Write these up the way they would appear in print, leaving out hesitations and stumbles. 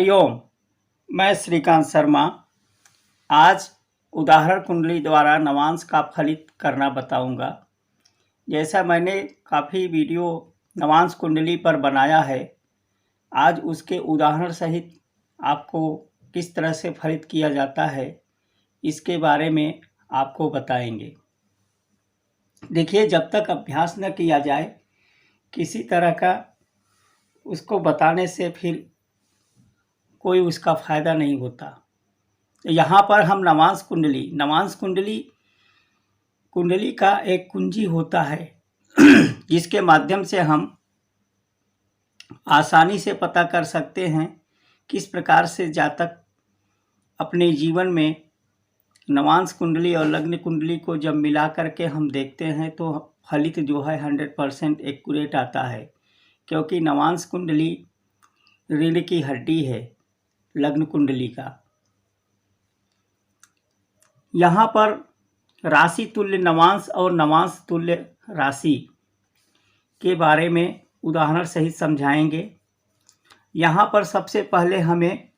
हरिओम। मैं श्रीकांत शर्मा आज उदाहरण कुंडली द्वारा नवांश का फलित करना बताऊंगा। जैसा मैंने काफ़ी वीडियो नवांश कुंडली पर बनाया है, आज उसके उदाहरण सहित आपको किस तरह से फलित किया जाता है इसके बारे में आपको बताएंगे। देखिए, जब तक अभ्यास न किया जाए किसी तरह का उसको बताने से फिर कोई उसका फायदा नहीं होता। तो यहाँ पर हम नवांश कुंडली का एक कुंजी होता है जिसके माध्यम से हम आसानी से पता कर सकते हैं किस प्रकार से जातक अपने जीवन में नवांश कुंडली और लग्न कुंडली को जब मिला करके हम देखते हैं तो फलित जो है 100% एक्यूरेट आता है, क्योंकि नवांश कुंडली रीढ़ की हड्डी है लग्न कुंडली का। यहाँ पर राशि तुल्य नवांश और नवांश तुल्य राशि के बारे में उदाहरण सहित समझाएंगे। यहाँ पर सबसे पहले हमें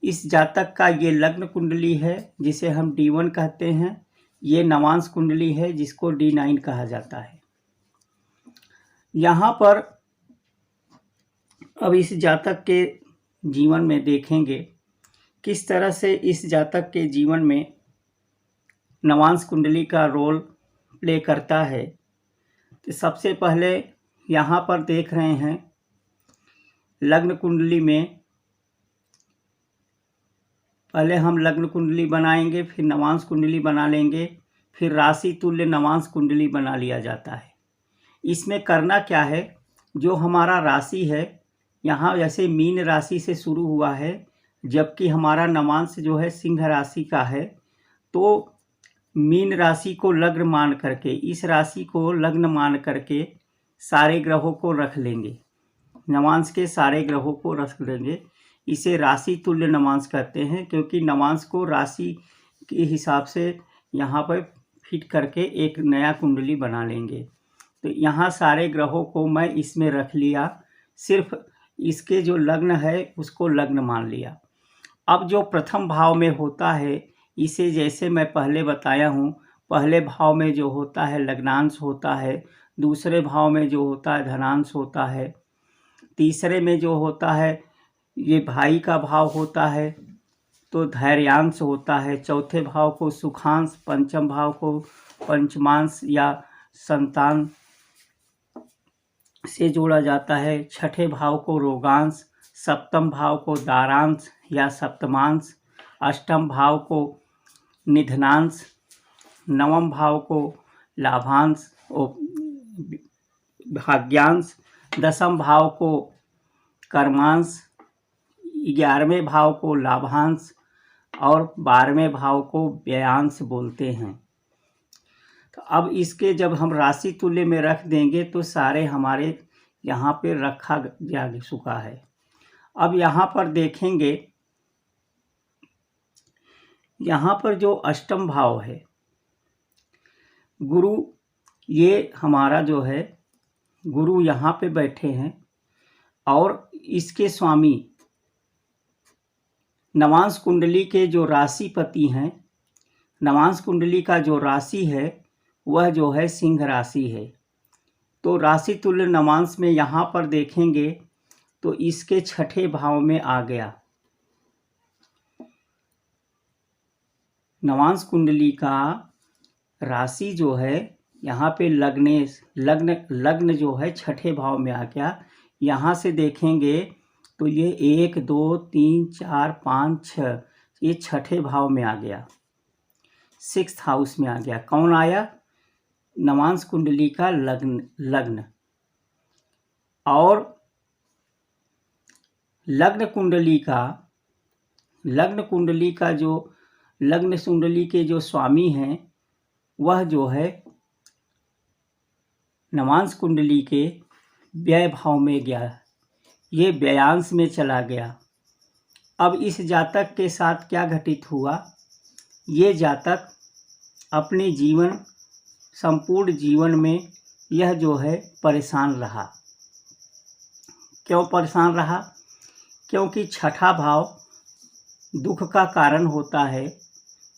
इस जातक का ये लग्न कुंडली है जिसे हम D1 कहते हैं, ये नवांश कुंडली है जिसको D9 कहा जाता है। यहाँ पर अब इस जातक के जीवन में देखेंगे किस तरह से इस जातक के जीवन में नवांश कुंडली का रोल प्ले करता है। तो सबसे पहले यहाँ पर देख रहे हैं लग्न कुंडली में, पहले हम लग्न कुंडली बनाएंगे, फिर नवांश कुंडली बना लेंगे, फिर राशि तुल्य नवांश कुंडली बना लिया जाता है। इसमें करना क्या है, जो हमारा राशि है यहाँ जैसे मीन राशि से शुरू हुआ है, जबकि हमारा नवांश जो है सिंह राशि का है, तो मीन राशि को लग्न मान करके, इस राशि को लग्न मान करके सारे ग्रहों को रख लेंगे, नवांश के सारे ग्रहों को रख लेंगे। इसे राशि तुल्य नवांश कहते हैं, क्योंकि नवांश को राशि के हिसाब से यहाँ पर फिट करके एक नया कुंडली बना लेंगे। तो यहाँ सारे ग्रहों को मैं इसमें रख लिया, सिर्फ इसके जो लग्न है उसको लग्न मान लिया। अब जो प्रथम भाव में होता है, इसे जैसे मैं पहले बताया हूँ, पहले भाव में जो होता है लग्नांश होता है, दूसरे भाव में जो होता है धनांश होता है, तीसरे में जो होता है ये भाई का भाव होता है तो धैर्यांश होता है, चौथे भाव को सुखांश, पंचम भाव को पंचमांश या संतान से जोड़ा जाता है, छठे भाव को रोगांश, सप्तम भाव को दारांश या सप्तमांश, अष्टम भाव को निधनांश, नवम भाव को लाभांश भाग्यांश, दसम भाव को कर्मांश, 11वें भाव को लाभांश और 12वें भाव को व्ययांश बोलते हैं। तो अब इसके जब हम राशि तुल्य में रख देंगे तो सारे हमारे यहाँ पे रखा जा चुका है। अब यहाँ पर देखेंगे, यहाँ पर जो अष्टम भाव है गुरु, ये हमारा जो है गुरु यहाँ पे बैठे हैं और इसके स्वामी नवांश कुंडली के जो राशिपति हैं, नवांश कुंडली का जो राशि है वह जो है सिंह राशि है। तो राशि तुल्य नवांश में यहाँ पर देखेंगे तो इसके छठे भाव में आ गया। नवांश कुंडली का राशि जो है यहाँ पे लग्न जो है छठे भाव में आ गया। यहाँ से देखेंगे तो ये 1 2 3 4 5 6 ये छठे भाव में आ गया, 6th हाउस में आ गया। कौन आया? नवांश कुंडली का लग्न। और लग्न कुंडली के जो स्वामी हैं वह जो है नवांश कुंडली के व्यय भाव में गया, ये व्ययांश में चला गया। अब इस जातक के साथ क्या घटित हुआ, ये जातक अपने संपूर्ण जीवन में यह जो है परेशान रहा। क्यों परेशान रहा? क्योंकि छठा भाव दुख का कारण होता है,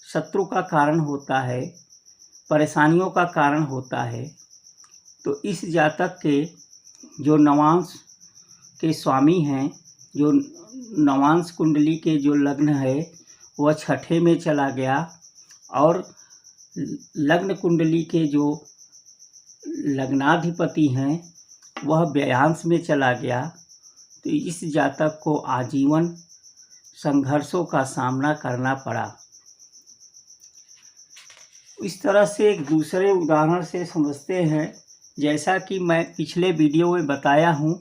शत्रु का कारण होता है, परेशानियों का कारण होता है। तो इस जातक के जो नवांश के स्वामी हैं, जो नवांश कुंडली के जो लग्न है वह छठे में चला गया और लग्न कुंडली के जो लग्नाधिपति हैं वह व्ययांश में चला गया। तो इस जातक को आजीवन संघर्षों का सामना करना पड़ा। इस तरह से एक दूसरे उदाहरण से समझते हैं। जैसा कि मैं पिछले वीडियो में बताया हूँ,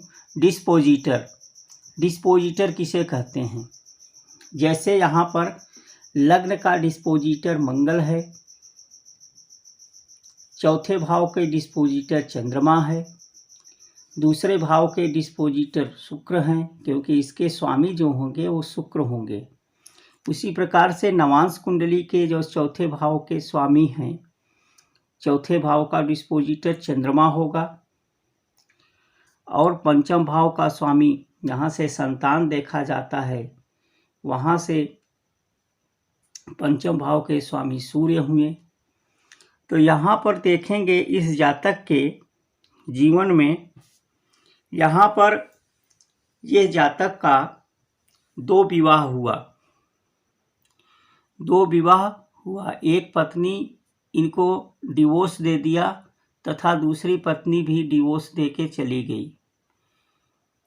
डिस्पोजिटर किसे कहते हैं। जैसे यहाँ पर लग्न का डिस्पोजिटर मंगल है, चौथे भाव के डिस्पोजिटर चंद्रमा है, दूसरे भाव के डिस्पोजिटर शुक्र हैं, क्योंकि इसके स्वामी जो होंगे वो शुक्र होंगे। उसी प्रकार से नवांश कुंडली के जो चौथे भाव के स्वामी हैं, चौथे भाव का डिस्पोजिटर चंद्रमा होगा और पंचम भाव का स्वामी, जहाँ से संतान देखा जाता है, वहाँ से पंचम भाव के स्वामी सूर्य हुए। तो यहाँ पर देखेंगे इस जातक के जीवन में, यहाँ पर यह जातक का 2 विवाह हुआ। एक पत्नी इनको डिवोर्स दे दिया तथा दूसरी पत्नी भी डिवोर्स दे के चली गई।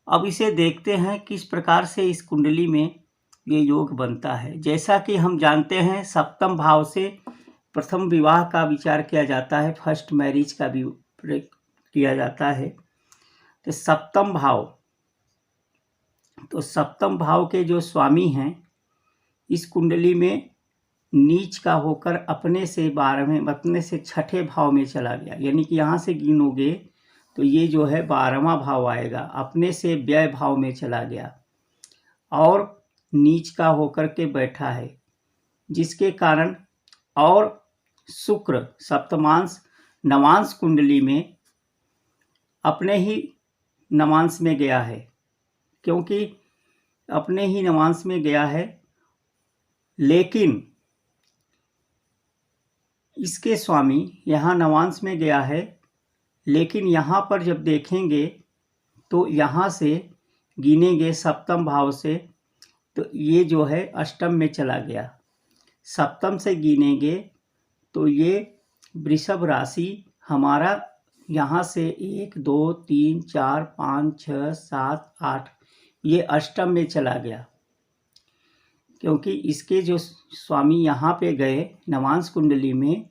अब इसे देखते हैं किस प्रकार से इस कुंडली में ये योग बनता है। जैसा कि हम जानते हैं, सप्तम भाव से प्रथम विवाह का विचार किया जाता है, फर्स्ट मैरिज का भी किया जाता है। तो सप्तम भाव के जो स्वामी हैं इस कुंडली में नीच का होकर अपने से छठे भाव में चला गया। यानी कि यहाँ से गिनोगे तो ये जो है 12वां भाव आएगा, अपने से व्यय भाव में चला गया और नीच का होकर के बैठा है, जिसके कारण और शुक्र सप्तमांश नवांश कुंडली में अपने ही नवांश में गया है। क्योंकि अपने ही नवांश में गया है, लेकिन इसके स्वामी यहाँ नवांश में गया है, लेकिन यहाँ पर जब देखेंगे तो यहाँ से गिनेंगे सप्तम भाव से, तो ये जो है अष्टम में चला गया। सप्तम से गिनेंगे तो ये वृषभ राशि हमारा यहाँ से 1 2 3 4 5 6 7 8 ये अष्टम में चला गया। क्योंकि इसके जो स्वामी यहाँ पे गए नवांश कुंडली में,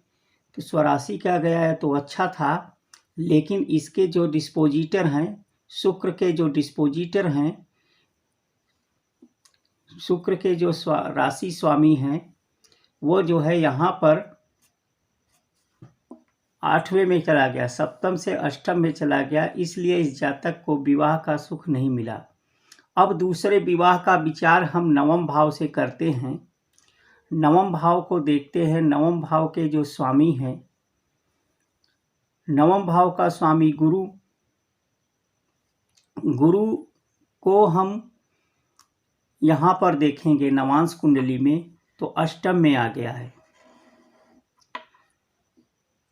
तो स्वराशि क्या गया है तो अच्छा था, लेकिन इसके जो डिस्पोजिटर हैं, शुक्र के जो डिस्पोजिटर हैं, शुक्र के जो राशि स्वामी हैं, वो जो है यहाँ पर 8वें में चला गया, सप्तम से अष्टम में चला गया। इसलिए इस जातक को विवाह का सुख नहीं मिला। अब दूसरे विवाह का विचार हम नवम भाव से करते हैं। नवम भाव को देखते हैं। नवम भाव के जो स्वामी हैं, नवम भाव का स्वामी गुरु को हम यहाँ पर देखेंगे नवांश कुंडली में तो अष्टम में आ गया है।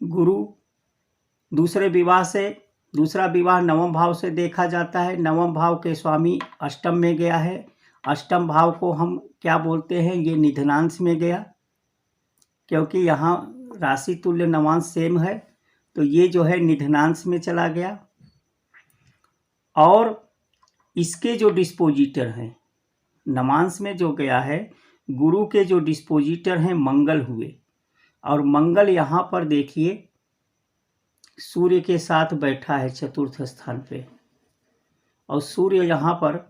गुरु दूसरा विवाह नवम भाव से देखा जाता है। नवम भाव के स्वामी अष्टम में गया है। अष्टम भाव को हम क्या बोलते हैं, ये निधनांश में गया, क्योंकि यहाँ राशि तुल्य नवांश सेम है, तो ये जो है निधनांश में चला गया। और इसके जो डिस्पोजिटर हैं, नवांश में जो गया है, गुरु के जो डिस्पोजिटर हैं मंगल हुए, और मंगल यहाँ पर देखिए सूर्य के साथ बैठा है चतुर्थ स्थान पे, और सूर्य यहाँ पर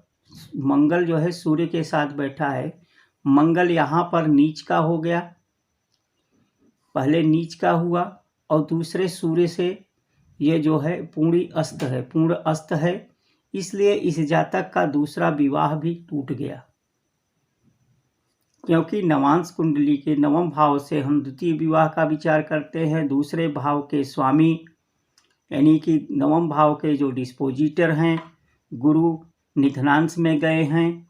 मंगल जो है सूर्य के साथ बैठा है। मंगल यहाँ पर नीच का हो गया, पहले नीच का हुआ और दूसरे सूर्य से ये जो है पूर्ण अस्त है। इसलिए इस जातक का दूसरा विवाह भी टूट गया, क्योंकि नवांश कुंडली के नवम भाव से हम द्वितीय विवाह का विचार करते हैं। दूसरे भाव के स्वामी यानी कि नवम भाव के जो डिस्पोजिटर हैं गुरु निधनांश में गए हैं,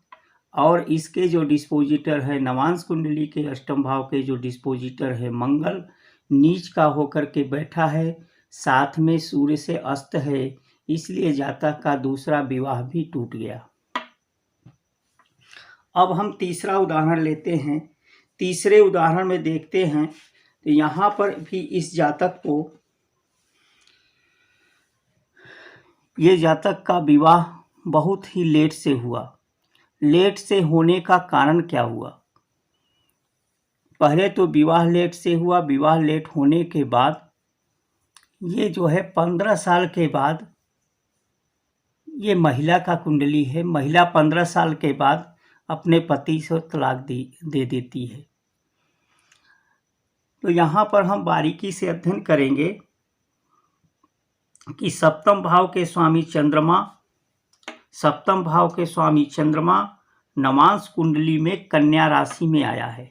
और इसके जो डिस्पोजिटर है नवांश कुंडली के अष्टम भाव के जो डिस्पोजिटर है मंगल नीच का होकर के बैठा है, साथ में सूर्य से अस्त है, इसलिए जातक का दूसरा विवाह भी टूट गया। अब हम तीसरा उदाहरण लेते हैं। तीसरे उदाहरण में देखते हैं तो यहाँ पर भी इस जातक को, ये जातक का विवाह बहुत ही लेट से हुआ। लेट से होने का कारण क्या हुआ? पहले तो विवाह लेट से हुआ। विवाह लेट होने के बाद ये जो है 15 साल के बाद, ये महिला का कुंडली है, महिला 15 साल के बाद अपने पति से तलाक दे देती है। तो यहाँ पर हम बारीकी से अध्ययन करेंगे कि सप्तम भाव के स्वामी चंद्रमा नवांश कुंडली में कन्या राशि में आया है।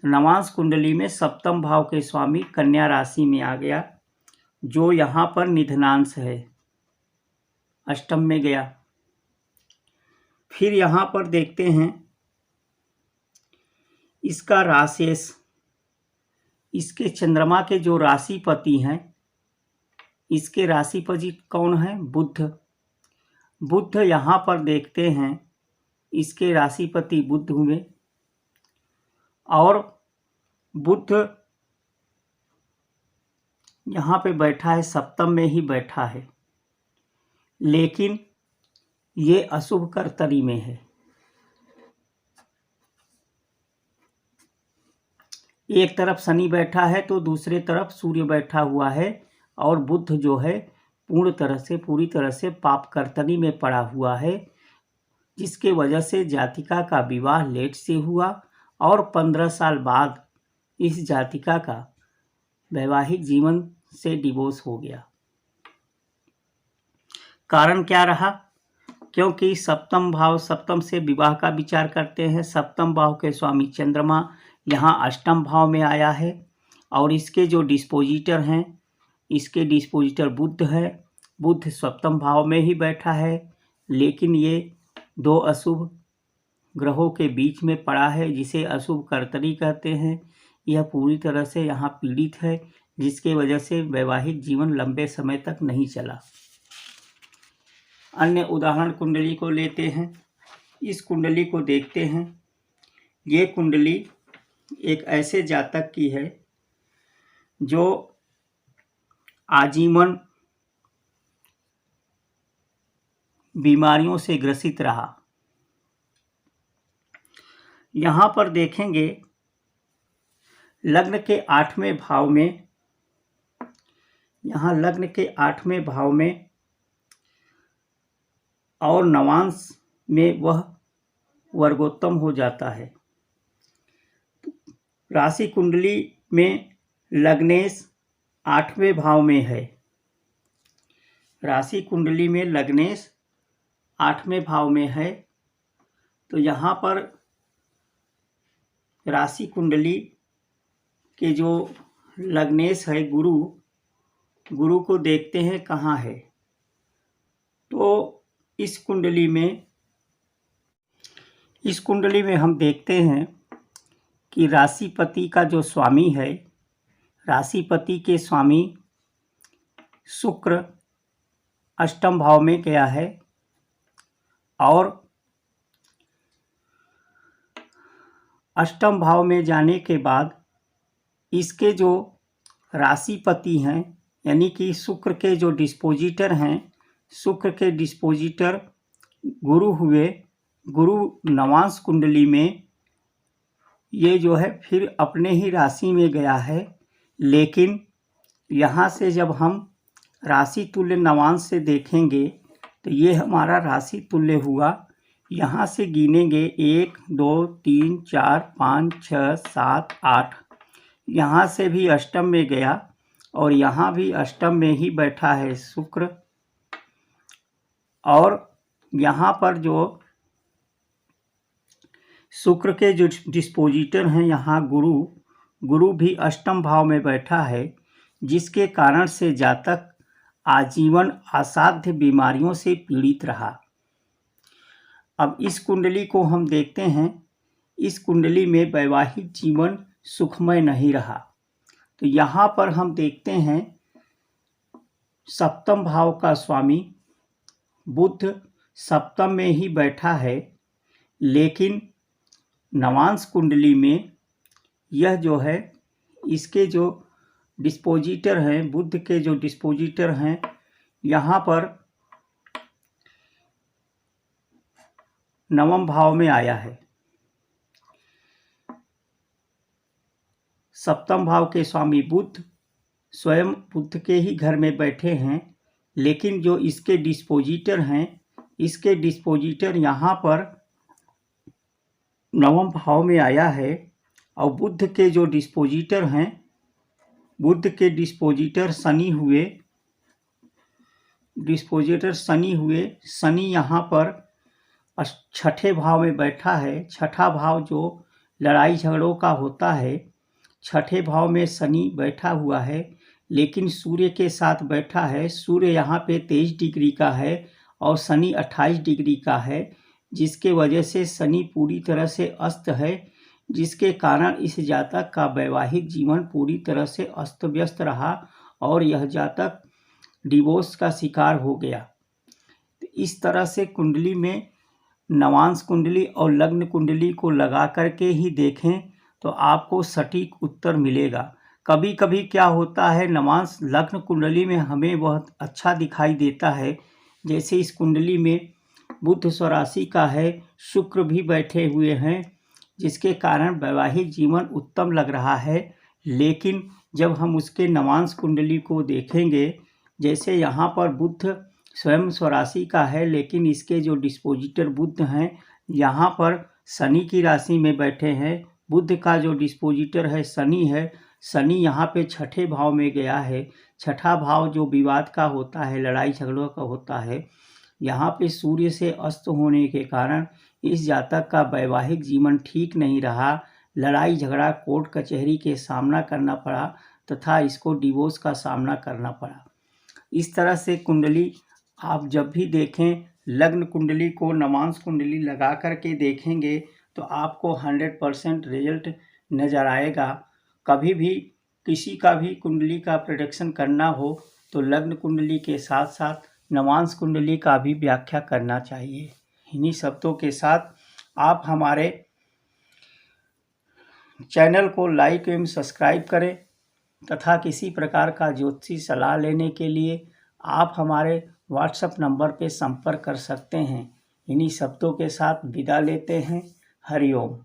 तो नवांश कुंडली में सप्तम भाव के स्वामी कन्या राशि में आ गया, जो यहाँ पर निधनांश है, अष्टम में गया। फिर यहाँ पर देखते हैं इसका राशेष, इसके चंद्रमा के जो राशिपति हैं, इसके राशिपति कौन है? बुध। बुध यहाँ पर देखते हैं इसके राशिपति बुध हुए, और बुध यहाँ पे बैठा है, सप्तम में ही बैठा है, लेकिन ये अशुभ कर्तरी में है। एक तरफ शनि बैठा है तो दूसरे तरफ सूर्य बैठा हुआ है, और बुध जो है पूरी तरह से पाप कर्तरी में पड़ा हुआ है, जिसके वजह से जातिका का विवाह लेट से हुआ और 15 साल बाद इस जातिका का वैवाहिक जीवन से डिवोर्स हो गया। कारण क्या रहा? क्योंकि सप्तम से विवाह का विचार करते हैं। सप्तम भाव के स्वामी चंद्रमा यहाँ अष्टम भाव में आया है, और इसके जो डिस्पोजिटर हैं, इसके डिस्पोजिटर बुध है। बुध सप्तम भाव में ही बैठा है, लेकिन ये दो अशुभ ग्रहों के बीच में पड़ा है, जिसे अशुभ कर्तरी कहते हैं। यह पूरी तरह से यहाँ पीड़ित है, जिसके वजह से वैवाहिक जीवन लंबे समय तक नहीं चला। अन्य उदाहरण कुंडली को लेते हैं। इस कुंडली को देखते हैं। ये कुंडली एक ऐसे जातक की है जो आजीवन बीमारियों से ग्रसित रहा। यहाँ पर देखेंगे लग्न के 8वें भाव में, यहाँ लग्न के 8वें भाव में और नवांश में वह वर्गोत्तम हो जाता है। राशि कुंडली में लग्नेश 8वें भाव में है। राशि कुंडली में लग्नेश 8वें भाव में है। तो यहाँ पर राशि कुंडली के जो लग्नेश है गुरु को देखते हैं कहाँ है। तो इस कुंडली में हम देखते हैं कि राशिपति का जो स्वामी है, राशिपति के स्वामी शुक्र अष्टम भाव में गया है, और अष्टम भाव में जाने के बाद इसके जो राशिपति हैं, यानी कि शुक्र के जो डिस्पोजिटर हैं, शुक्र के डिस्पोजिटर गुरु हुए। गुरु नवांश कुंडली में ये जो है फिर अपने ही राशि में गया है, लेकिन यहाँ से जब हम राशि तुल्य नवांश से देखेंगे तो ये हमारा राशि तुल्य हुआ। यहाँ से गिनेंगे 1 2 3 4 5 6 7 8, यहाँ से भी अष्टम में गया, और यहाँ भी अष्टम में ही बैठा है शुक्र। और यहाँ पर जो शुक्र के जो डिस्पोजिटर हैं, यहाँ गुरु भी अष्टम भाव में बैठा है, जिसके कारण से जातक आजीवन असाध्य बीमारियों से पीड़ित रहा। अब इस कुंडली को हम देखते हैं। इस कुंडली में वैवाहिक जीवन सुखमय नहीं रहा। तो यहाँ पर हम देखते हैं सप्तम भाव का स्वामी बुध सप्तम में ही बैठा है, लेकिन नवांश कुंडली में यह जो है, इसके जो डिस्पोजिटर हैं, बुध के जो डिस्पोजिटर हैं, यहाँ पर नवम भाव में आया है। सप्तम भाव के स्वामी बुध स्वयं बुध के ही घर में बैठे हैं, लेकिन जो इसके डिस्पोजिटर हैं, इसके डिस्पोजिटर यहाँ पर नवम भाव में आया है। और बुध के जो डिस्पोजिटर हैं, बुध के डिस्पोजिटर शनि हुए। शनि यहाँ पर छठे भाव में बैठा है। छठा भाव जो लड़ाई झगड़ों का होता है, छठे भाव में शनि बैठा हुआ है, लेकिन सूर्य के साथ बैठा है। सूर्य यहाँ पे 23 डिग्री का है और शनि 28 डिग्री का है, जिसके वजह से शनि पूरी तरह से अस्त है, जिसके कारण इस जातक का वैवाहिक जीवन पूरी तरह से अस्त व्यस्त रहा और यह जातक डिवोर्स का शिकार हो गया। इस तरह से कुंडली में नवांश कुंडली और लग्न कुंडली को लगा करके ही देखें तो आपको सटीक उत्तर मिलेगा। कभी कभी क्या होता है, नवांश लग्न कुंडली में हमें बहुत अच्छा दिखाई देता है। जैसे इस कुंडली में बुध स्वराशि का है, शुक्र भी बैठे हुए हैं, जिसके कारण वैवाहिक जीवन उत्तम लग रहा है। लेकिन जब हम उसके नवांश कुंडली को देखेंगे, जैसे यहाँ पर बुध स्वयं स्वराशि का है, लेकिन इसके जो डिस्पोजिटर बुध हैं यहाँ पर शनि की राशि में बैठे हैं। बुध का जो डिस्पोजिटर है शनि है। शनि यहाँ पे छठे भाव में गया है। छठा भाव जो विवाद का होता है, लड़ाई झगड़ों का होता है, यहाँ पे सूर्य से अस्त होने के कारण इस जातक का वैवाहिक जीवन ठीक नहीं रहा। लड़ाई झगड़ा, कोर्ट कचहरी के सामना करना पड़ा तथा इसको डिवोर्स का सामना करना पड़ा। इस तरह से कुंडली आप जब भी देखें, लग्न कुंडली को नवांश कुंडली लगा करके देखेंगे तो आपको 100% रिजल्ट नज़र आएगा। कभी भी किसी का भी कुंडली का प्रेडिक्शन करना हो तो लग्न कुंडली के साथ साथ नवांश कुंडली का भी व्याख्या करना चाहिए। इन्हीं शब्दों के साथ आप हमारे चैनल को लाइक एवं सब्सक्राइब करें तथा किसी प्रकार का ज्योतिषी सलाह लेने के लिए आप हमारे व्हाट्सएप नंबर पर संपर्क कर सकते हैं। इन्हीं शब्दों के साथ विदा लेते हैं। हरि ओम।